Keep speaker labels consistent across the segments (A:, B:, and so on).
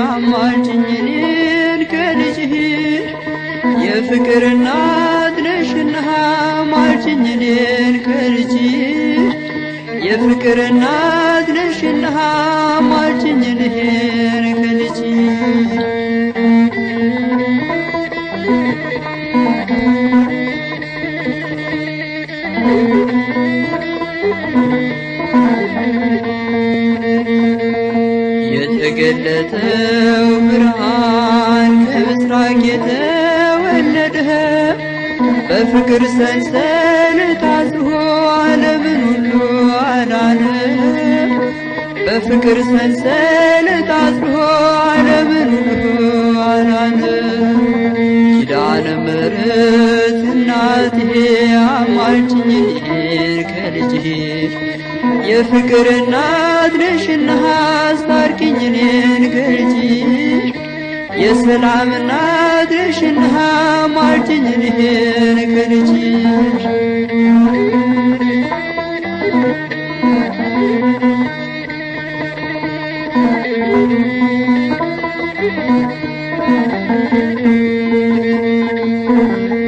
A: አማልጅኝ እኔን ከልጅህ የፍቅር እናት ነሽና አማልጅኝ እኔን ከልጅህ የፍቅር እናት ነሽና አማልጅኝ እኔን ከልጅህ የተገለጠው ብርሃን ከምስራቅ የተወለደህ በፍቅር ሰንሰለት አስሮ ዓለምን ሁሉ አዳነ በፍቅር ሰንሰለት አስሮ ዓለምን ሁሉ አዳነ ኪዳነ ምሕረት እናቴ አማልጅኝ እኔን ከልጅህ የፍቅር እናት ነሽና አስታርቂኝ እኔን ከልጅህ የሰላም እናት ነሽና አማልጅኝ እኔን ከልጅህ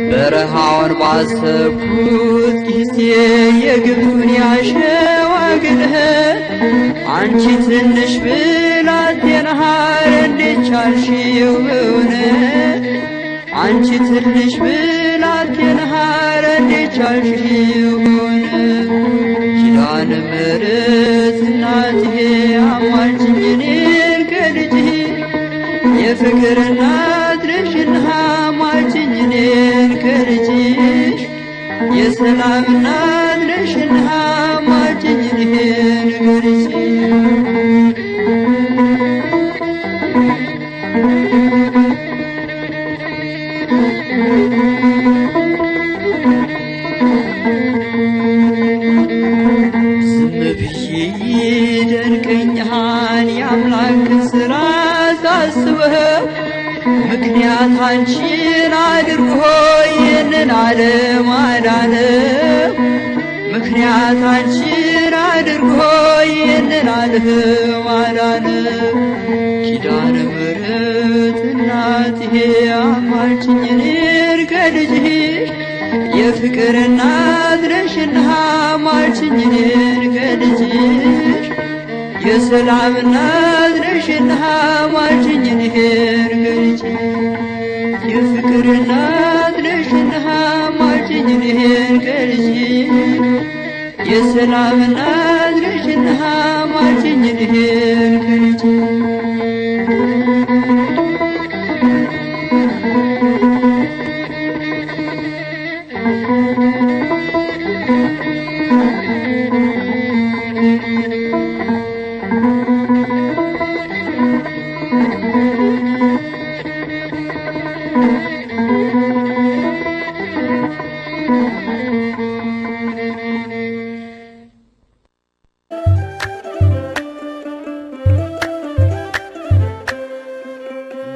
A: በረሃውን ባሰብኩት ጊዜ የግብፁን ያሸዋ ግልህ አንቺ ትንሽ ብላቴና እንዴት ቻልሽው በእውነት አንቺ ትንሽ ብላቴና እንዴት ቻልሽው በእውነት ኪዳነ ምሕረት እናቴ አማልጅኝ እኔን ከልጅህ የፍቅር እናት ነሽና አማልጅኝ እኔን ከልጅሽ የሰላም እናት ነሽና አማልጅኝ እኔን ከልጅሽ ዝም ብዬ ይደንቀኛል የአምላክን ሥራ ሳስበው ምክንያት አንቺን አድርጎ ይህንን ዓለም አዳነው ምክንያት አንቺን አድርጎ ይህንን ዓለም አዳነው ኪዳነ ምሕረት እናቴ አማልጅኝ እኔን ከልጅህ የፍቅር እናት ነሽና አማልጅኝ እኔን ከልጅህ የሰላም እናት ነሽና አማልጅኝ እኔን ከልጅህ የፍቅር እናት ነሽና አማልጅኝ እኔን ከልጅህ የሰላም እናት ነሽና አማልጅኝ እኔን ከልጅህ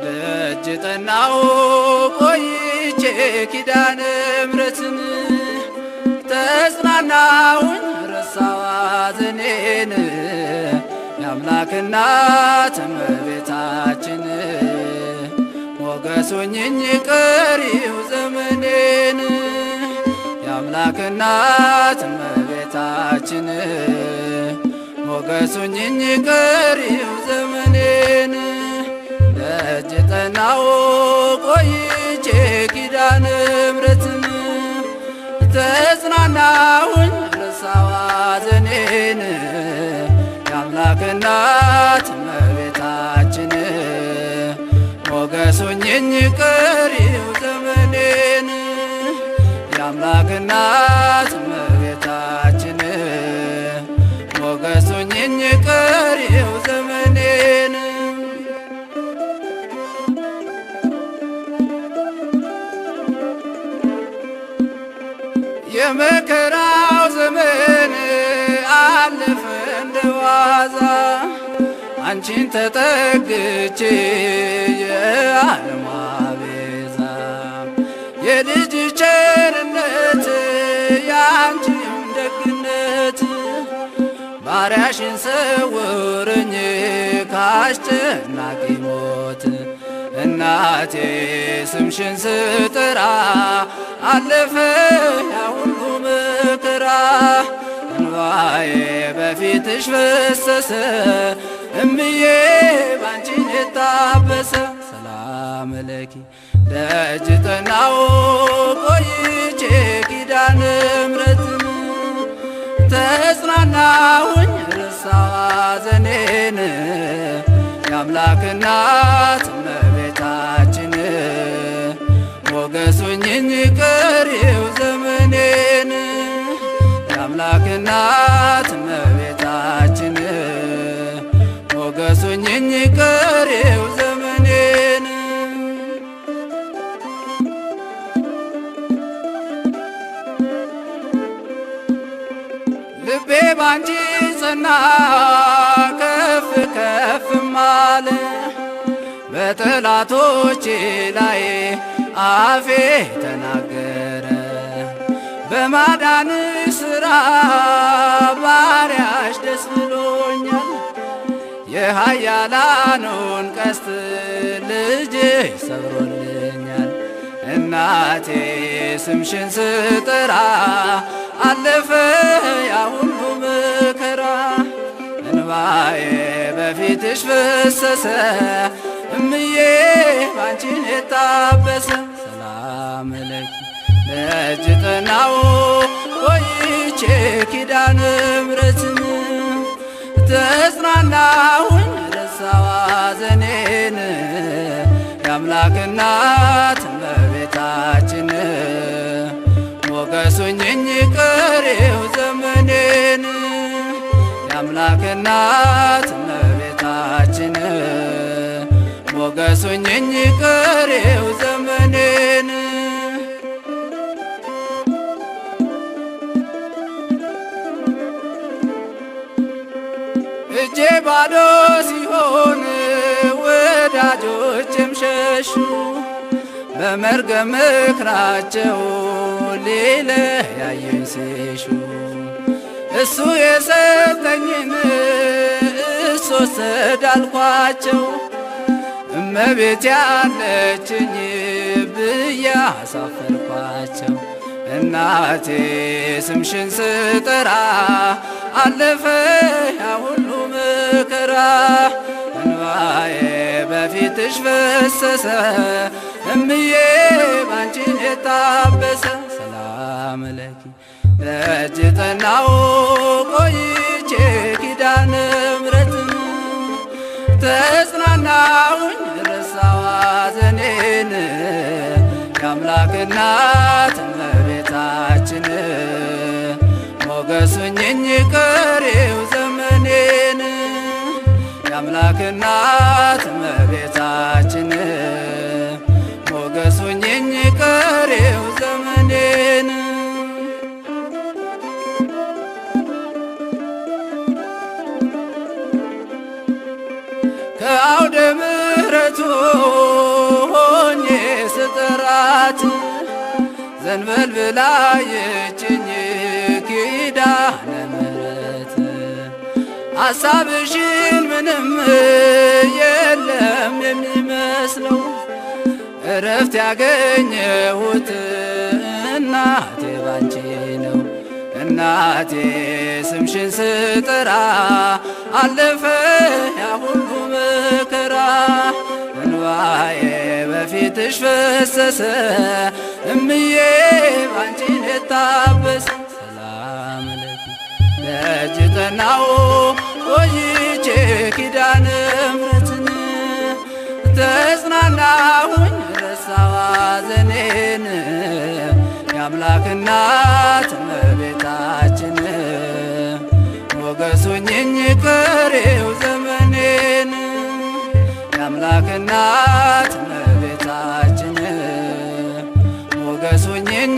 B: ደጅ ጠናሁ ቆይቼ ኪዳነ ምሕረትን ተጽናናሁኝ ረሳሁ ሐዘኔን የአምላክ እናት እመቤታችን ሞገስ ሁኚኝ ቀሪው ዘመኔን የአምላክ እናት እመቤታችን ሞገስ ሁኚኝ ቀሪው ዘመኔን ደጅ ጠናሁ ቆይቼ ኪዳነ ምሕረትን ተጽናናሁኝ ረሳሁ ሐዘኔን የአምላክ እናት እመቤታችን ሞገስ ሁኚኝ ቀሪው ዘመኔን የአምላክ እናት እመቤታችን ሞገስ ሁኚኝ ቀሪው ዘመኔን የመከራው ዘመን አለፈ እንደዋዛ አንቺን ተጠግቼ የዓለም ቤዛ የልጅ ቸርነት ያንቺም ደግነት ባሪያሽን ሰውረኝ ካስጨናቂ ሞት እናቴ ስምሽን ስጠራ አለፈ ያ ሁሉ መከራ እንባዬ በፊትሽ ፈሰሰ እምዬ ባንቺን የታበሰ ሰላም ለኪ ደጅ ጠናው ቆይቼ ኪዳነ ምሕረትን ተጽናናሁኝ ረሳሁ ሐዘኔን የአምላክ እናት እመቤታችን ሞገስ ሁኚኝ ቀሪው ዘመኔን የአምላክ እናት እመቤታችን ሞገስ ሁኚኝ ቀሪው ዘመኔን ልቤ ባንቺ ጸና ከፍ ከፍም አለ በጠላቶቼ ላይ አፌ ተናገረ በማዳን ሥራ ባሪያሽ ደስ ብሎኛል የኃያላኑን ቀስት ልጅሽ ሰብሮልኛል እናቴ ስምሽን ስጠራ አለፈ ያ ሁሉ መከራ እንባዬ በፊትሽ ፈሰሰ እምዬ ባንቺን የታበሰ ሰላም ለኪ ደጅ ጠናው ቆይቼ ኪዳነ ምሕረትን ተጽናናሁኝ ረሳሁ ሐዘኔን የአምላክ እናት እመቤታችን ሞገስ ሁኚኝ ቀሪው ዘመኔን የአምላክ እናት እመቤታችን ሞገስ ሁኚኝ ቀሪው ዘመኔን እጄ ባዶ ሲሆን ወዳጆቼም ሸሹ በመርገም ምክራቸው ሊለያዩኝ ሲሹ እሱ የሰጠኝን እሱ ወሰደ አልኳቸው እመቤት ያለችኝ ብዬ አሳፈርኳቸው እናቴ ስምሽን ስጠራ አለፈ ያ ሁሉ መከራ እንባዬ በፊትሽ ፈሰሰ እምዬ ባንቺን የታበሰ ሰላም ለኪ ደጅ ጠናው ቆይቼ ኪዳነ ምሕረትን ተጽናናሁኝ ረሳሁ ሐዘኔን የአምላክ እናት እመቤታችን ሞገስ ሁኚኝ ቀሪው ዘመኔን የአምላክ እናት እመቤታችን ሞገስ ሁኚኝ ቀሪው ዘመኔን ከአውደ ምሕረቱ ሆኜ ስጠራት ዘንበል ብላ የችኝ ኪዳነ ምሕረት ሐሳብሽን ምንም የለም የሚመስለው እረፍት ያገኘሁት እናቴ ባንቺ ነው እናቴ ስምሽን ስጠራ አለፈ ያ ሁሉ መከራ እንባዬ በፊትሽ ፈሰሰ እምዬ ባንቺን የታበሰ ሰላም ለኪ ደጅ ጠናው ቆይቼ ኪዳነ ምሕረትን ተጽናናሁኝ ረሳሁ ሐዘኔን የአምላክ እናት እመቤታችን ሞገስ ሁኚኝ ቀሪው ዘመኔን የአምላክ እናት እመቤታችን ሞገስ ሁኚኝ